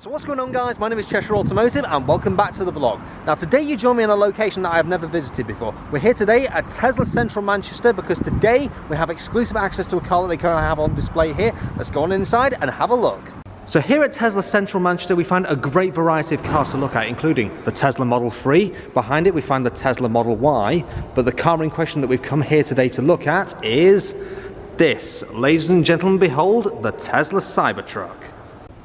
So what's going on, guys? My name is Cheshire Automotive and welcome back to the vlog. Now today you join me in a location that I have never visited before. We're here today at Tesla Central Manchester because today we have exclusive access to a car that they currently have on display here. Let's go on inside and have a look. So here at Tesla Central Manchester we find a great variety of cars to look at, including the Tesla Model 3. Behind it we find the Tesla Model Y, but the car in question that we've come here today to look at is this. Ladies and gentlemen, behold the Tesla Cybertruck.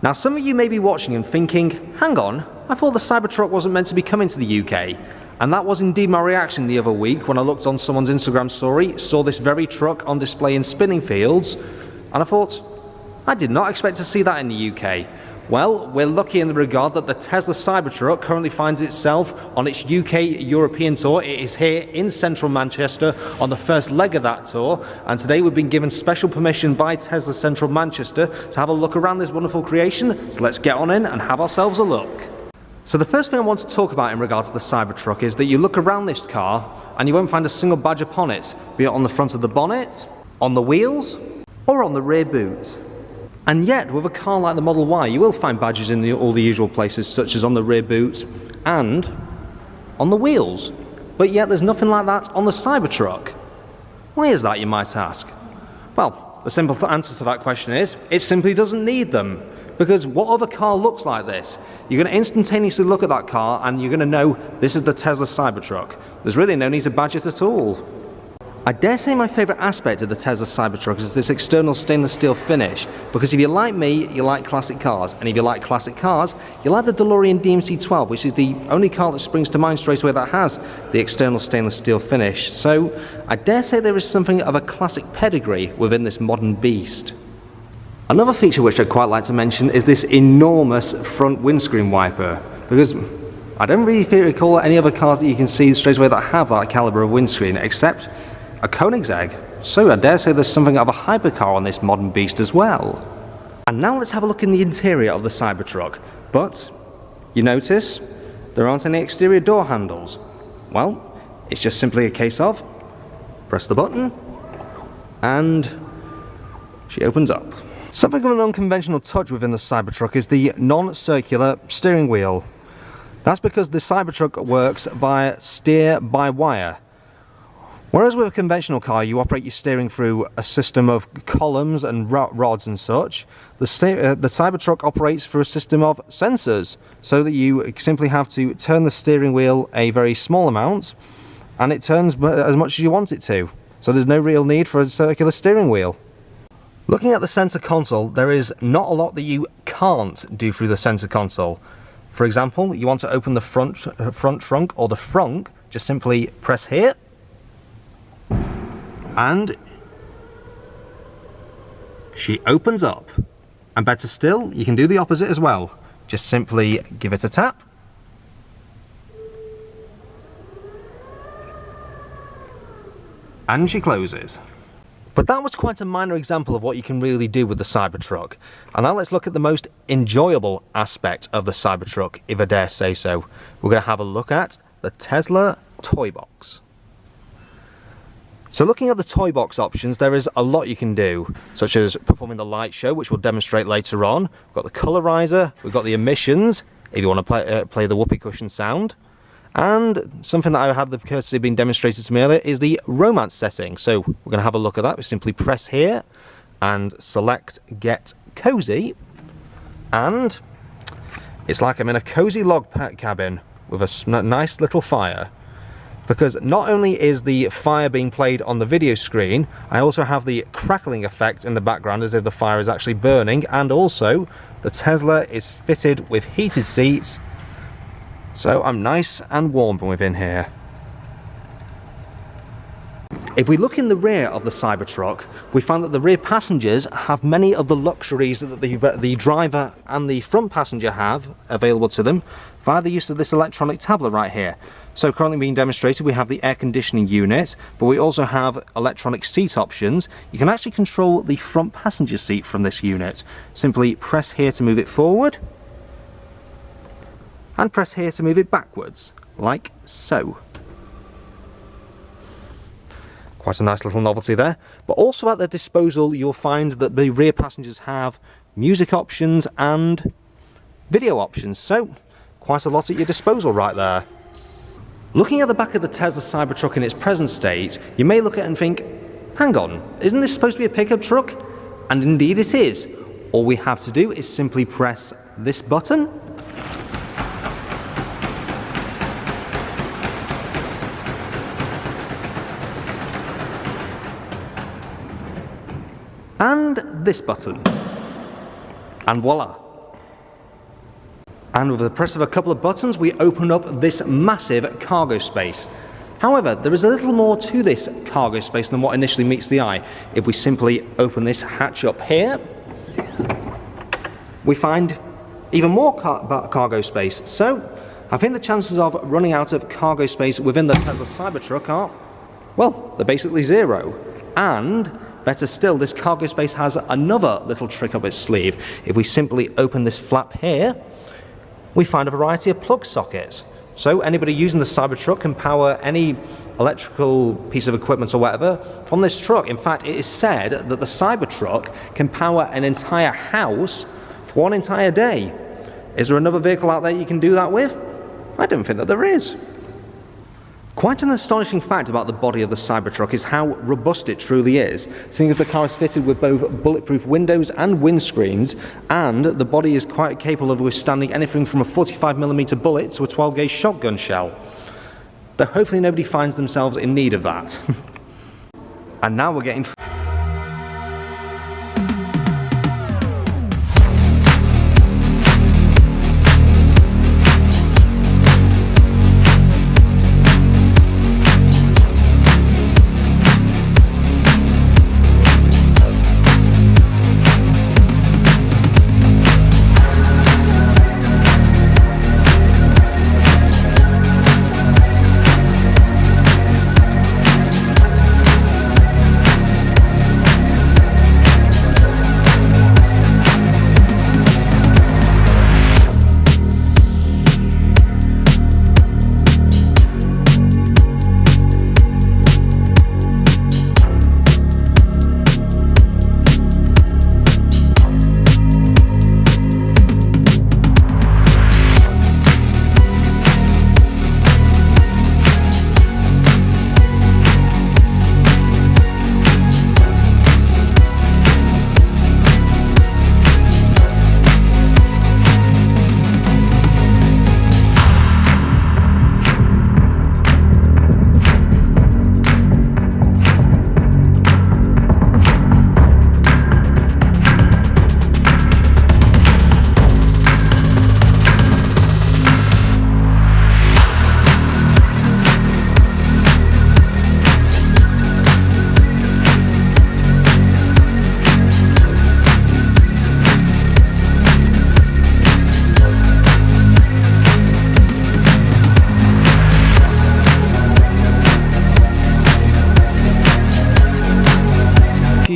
Now some of you may be watching and thinking, hang on, I thought the Cybertruck wasn't meant to be coming to the UK. And that was indeed my reaction the other week when I looked on someone's Instagram story, saw this very truck on display in spinning fields, and I thought, I did not expect to see that in the UK. Well, we're lucky in the regard that the Tesla Cybertruck currently finds itself on its UK European tour. It is here in central Manchester on the first leg of that tour, and today we've been given special permission by Tesla Central Manchester to have a look around this wonderful creation. So let's get on in and have ourselves a look. So the first thing I want to talk about in regards to the Cybertruck is that you look around this car and you won't find a single badge upon it, be it on the front of the bonnet, on the wheels, or on the rear boot. And yet, with a car like the Model Y, you will find badges in all the usual places, such as on the rear boot and on the wheels. But yet, there's nothing like that on the Cybertruck. Why is that, you might ask? Well, the simple answer to that question is, it simply doesn't need them. Because what other car looks like this? You're going to instantaneously look at that car and you're going to know this is the Tesla Cybertruck. There's really no need to badge it at all. I dare say my favourite aspect of the Tesla Cybertruck is this external stainless steel finish, because if you're like me, you like classic cars, and if you like classic cars, you like the DeLorean DMC-12, which is the only car that springs to mind straight away that has the external stainless steel finish. So I dare say there is something of a classic pedigree within this modern beast. Another feature which I'd quite like to mention is this enormous front windscreen wiper, because I don't really recall any other cars that you can see straight away that have that calibre of windscreen, except a Koenigsegg. So I dare say there's something of a hypercar on this modern beast as well. And now let's have a look in the interior of the Cybertruck. But you notice there aren't any exterior door handles. Well, it's just simply a case of press the button and she opens up. Something of an unconventional touch within the Cybertruck is the non-circular steering wheel. That's because the Cybertruck works via steer-by-wire. Whereas with a conventional car you operate your steering through a system of columns and rods and such, the Cybertruck operates through a system of sensors, so that you simply have to turn the steering wheel a very small amount and it turns as much as you want it to. So there's no real need for a circular steering wheel. Looking at the center console, there is not a lot that you can't do through the center console. For example, you want to open the front trunk or the frunk, just simply press here. And she opens up. And better still, you can do the opposite as well. Just simply give it a tap. And she closes. But that was quite a minor example of what you can really do with the Cybertruck. And now let's look at the most enjoyable aspect of the Cybertruck, if I dare say so. We're going to have a look at the Tesla Toy Box. So looking at the toy box options, there is a lot you can do, such as performing the light show, which we'll demonstrate later on. We've got the colorizer, we've got the emissions, if you want to play the whoopee cushion sound. And something that I had the courtesy of being demonstrated to me earlier is the romance setting. So we're going to have a look at that. We simply press here and select Get Cozy. And it's like I'm in a cozy log cabin with a nice little fire. Because not only is the fire being played on the video screen, I also have the crackling effect in the background as if the fire is actually burning, and also the Tesla is fitted with heated seats, so I'm nice and warm from within here. If we look in the rear of the Cybertruck, we find that the rear passengers have many of the luxuries that the driver and the front passenger have available to them via the use of this electronic tablet right here. So currently being demonstrated, we have the air conditioning unit, but we also have electronic seat options. You can actually control the front passenger seat from this unit. Simply press here to move it forward, and press here to move it backwards, like so. Quite a nice little novelty there. But also at their disposal, you'll find that the rear passengers have music options and video options, so quite a lot at your disposal right there. Looking at the back of the Tesla Cybertruck in its present state, you may look at it and think, hang on, isn't this supposed to be a pickup truck? And indeed it is. All we have to do is simply press this button. And this button. And voila. And with the press of a couple of buttons, we open up this massive cargo space. However, there is a little more to this cargo space than what initially meets the eye. If we simply open this hatch up here, we find even more cargo space. So, I think the chances of running out of cargo space within the Tesla Cybertruck are, well, they're basically zero. And better still, this cargo space has another little trick up its sleeve. If we simply open this flap here, we find a variety of plug sockets. So anybody using the Cybertruck can power any electrical piece of equipment or whatever from this truck. In fact, it is said that the Cybertruck can power an entire house for one entire day. Is there another vehicle out there you can do that with? I don't think that there is. Quite an astonishing fact about the body of the Cybertruck is how robust it truly is, seeing as the car is fitted with both bulletproof windows and windscreens, and the body is quite capable of withstanding anything from a 45mm bullet to a 12-gauge shotgun shell. Though hopefully nobody finds themselves in need of that. And now we're getting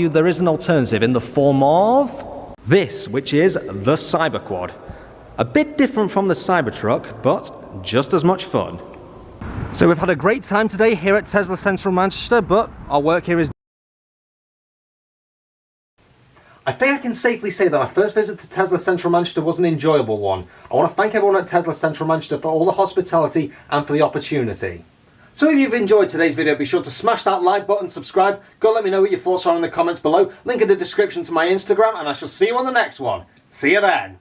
there is an alternative in the form of this, which is the Cyberquad. A bit different from the Cybertruck, but just as much fun. So we've had a great time today here at Tesla Central Manchester, but our work here is... I think I can safely say that our first visit to Tesla Central Manchester was an enjoyable one. I want to thank everyone at Tesla Central Manchester for all the hospitality and for the opportunity. So if you've enjoyed today's video, be sure to smash that like button, subscribe, go let me know what your thoughts are in the comments below, link in the description to my Instagram, and I shall see you on the next one. See you then.